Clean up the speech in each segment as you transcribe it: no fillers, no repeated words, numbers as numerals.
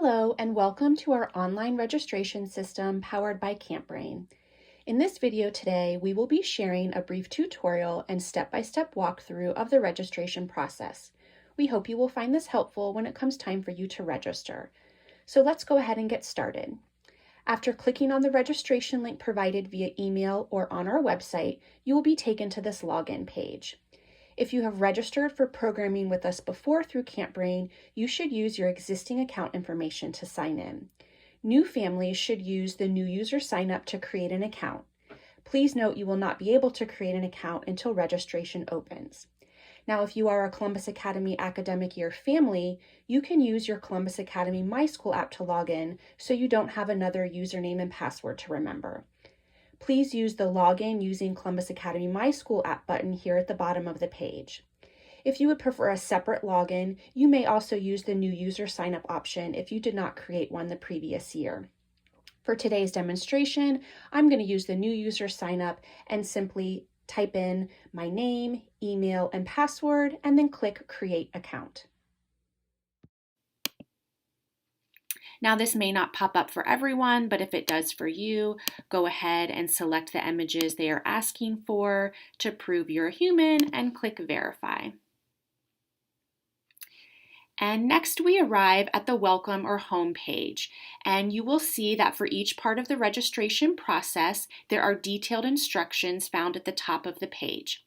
Hello and welcome to our online registration system powered by CampBrain. In this video today, we will be sharing a brief tutorial and step-by-step walkthrough of the registration process. We hope you will find this helpful when it comes time for you to register. So let's go ahead and get started. After clicking on the registration link provided via email or on our website, you will be taken to this login page. If you have registered for programming with us before through CampBrain, you should use your existing account information to sign in. New families should use the new user sign up to create an account. Please note you will not be able to create an account until registration opens. Now, if you are a Columbus Academy academic year family, you can use your Columbus Academy My School app to log in so you don't have another username and password to remember. Please use the Login using Columbus Academy My School app button here at the bottom of the page. If you would prefer a separate login, you may also use the new user sign up option if you did not create one the previous year. For today's demonstration, I'm going to use the new user sign up and simply type in my name, email, and password, and then click Create Account. Now, this may not pop up for everyone, but if it does for you, go ahead and select the images they are asking for to prove you're a human and click Verify. And next we arrive at the Welcome or Home page, and you will see that for each part of the registration process, there are detailed instructions found at the top of the page.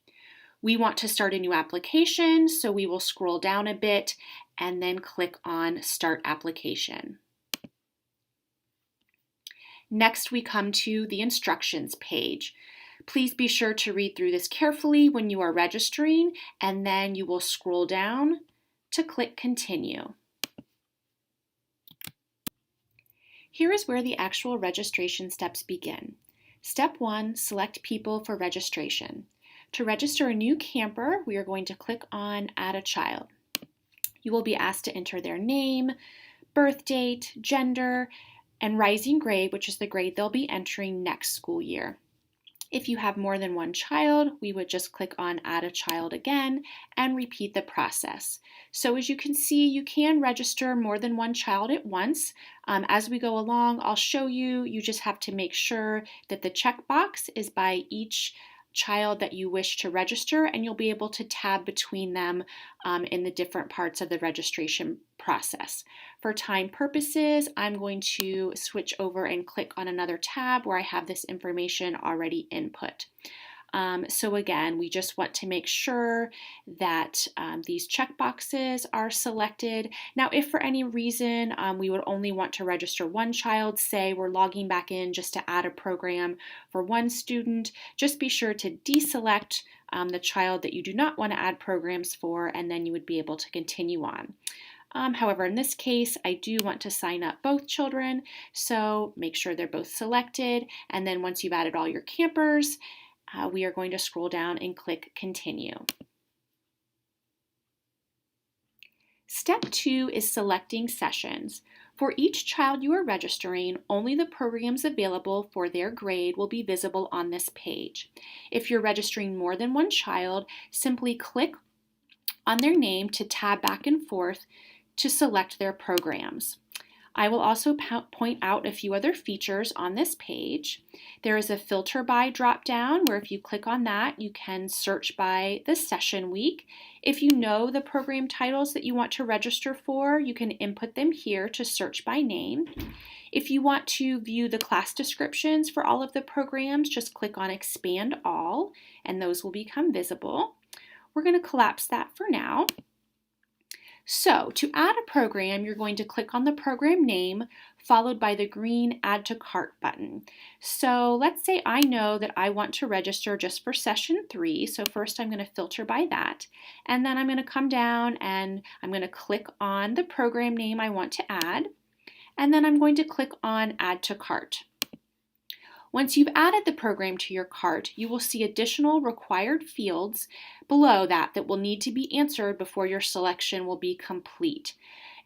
We want to start a new application, so we will scroll down a bit and then click on Start Application. Next, we come to the instructions page. Please be sure to read through this carefully when you are registering, and then you will scroll down to click Continue. Here is where the actual registration steps begin. Step 1, select people for registration. To register a new camper, we are going to click on Add a Child. You will be asked to enter their name, birth date, gender, and rising grade, which is the grade they'll be entering next school year. If you have more than one child, we would just click on Add a Child again and repeat the process. So as you can see, you can register more than one child at once. As we go along, I'll show you. You just have to make sure that the checkbox is by each child that you wish to register, and you'll be able to tab between them in the different parts of the registration process. For time purposes, I'm going to switch over and click on another tab where I have this information already input. So again, we just want to make sure that these checkboxes are selected. Now, if for any reason we would only want to register one child, say we're logging back in just to add a program for one student, just be sure to deselect the child that you do not want to add programs for, and then you would be able to continue on. However, in this case, I do want to sign up both children, so make sure they're both selected, and then once you've added all your campers, we are going to scroll down and click Continue. Step 2 is selecting sessions. For each child you are registering, only the programs available for their grade will be visible on this page. If you're registering more than one child, simply click on their name to tab back and forth to select their programs. I will also point out a few other features on this page. There is a filter by drop-down where if you click on that, you can search by the session week. If you know the program titles that you want to register for, you can input them here to search by name. If you want to view the class descriptions for all of the programs, just click on Expand All, and those will become visible. We're going to collapse that for now. So to add a program, you're going to click on the program name followed by the green Add to Cart button. So let's say I know that I want to register just for session 3. So first I'm going to filter by that, and then I'm going to come down and I'm going to click on the program name I want to add, and then I'm going to click on Add to Cart. Once you've added the program to your cart, you will see additional required fields below that will need to be answered before your selection will be complete.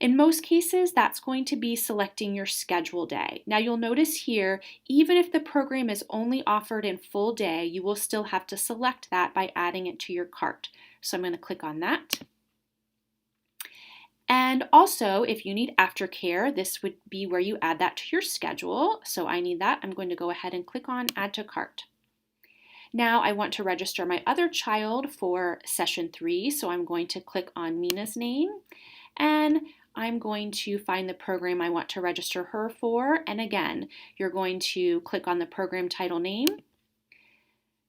In most cases, that's going to be selecting your schedule day. Now you'll notice here, even if the program is only offered in full day, you will still have to select that by adding it to your cart. So I'm going to click on that. And also, if you need aftercare, this would be where you add that to your schedule. So I need that. I'm going to go ahead and click on Add to Cart. Now I want to register my other child for session 3, so I'm going to click on Mina's name, and I'm going to find the program I want to register her for. And again, you're going to click on the program title name,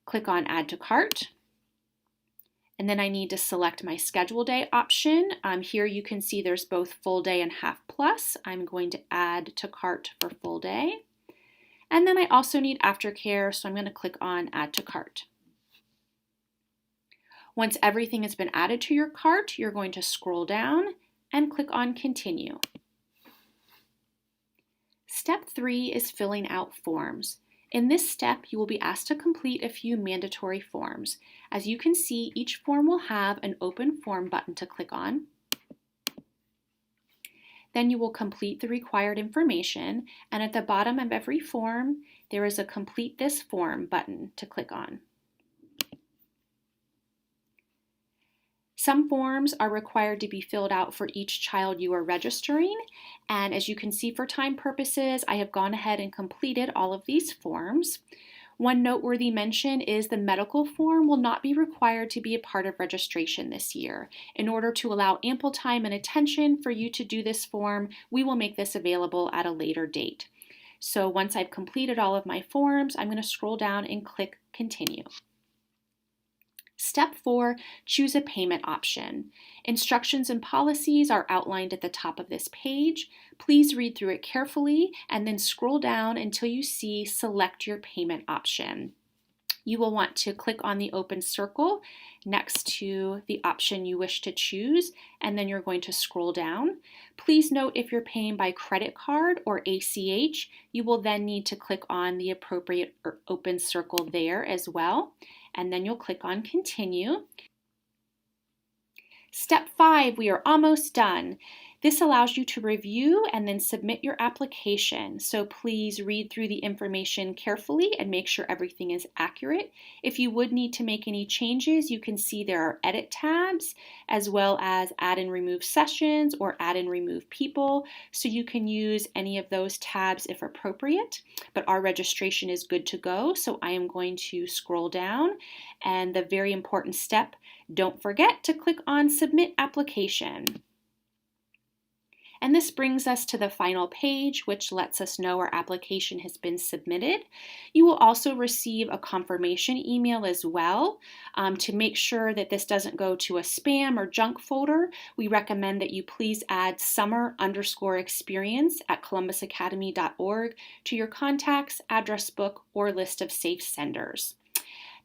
click on Add to Cart, and then I need to select my schedule day option. Here you can see there's both full day and half plus. I'm going to add to cart for full day. And then I also need aftercare, so I'm going to click on Add to Cart. Once everything has been added to your cart, you're going to scroll down and click on Continue. Step 3 is filling out forms. In this step, you will be asked to complete a few mandatory forms. As you can see, each form will have an open form button to click on. Then you will complete the required information, and at the bottom of every form, there is a Complete This Form button to click on. Some forms are required to be filled out for each child you are registering, and as you can see, for time purposes, I have gone ahead and completed all of these forms. One noteworthy mention is the medical form will not be required to be a part of registration this year. In order to allow ample time and attention for you to do this form, we will make this available at a later date. So once I've completed all of my forms, I'm going to scroll down and click Continue. Step 4, choose a payment option. Instructions and policies are outlined at the top of this page. Please read through it carefully and then scroll down until you see Select your payment option. You will want to click on the open circle next to the option you wish to choose, and then you're going to scroll down. Please note if you're paying by credit card or ACH, you will then need to click on the appropriate open circle there as well, and then you'll click on Continue. Step 5, we are almost done. This allows you to review and then submit your application. So please read through the information carefully and make sure everything is accurate. If you would need to make any changes, you can see there are edit tabs as well as add and remove sessions or add and remove people. So you can use any of those tabs if appropriate, but our registration is good to go. So I am going to scroll down, and the very important step, don't forget to click on Submit Application. And this brings us to the final page, which lets us know our application has been submitted. You will also receive a confirmation email as well. To make sure that this doesn't go to a spam or junk folder, we recommend that you please add summer_experience@columbusacademy.org to your contacts, address book, or list of safe senders.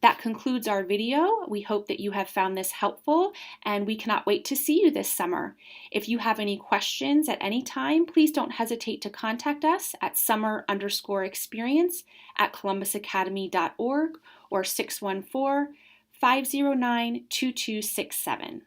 That concludes our video. We hope that you have found this helpful, and we cannot wait to see you this summer. If you have any questions at any time, please don't hesitate to contact us at summer_experience@columbusacademy.org or 614-509-2267.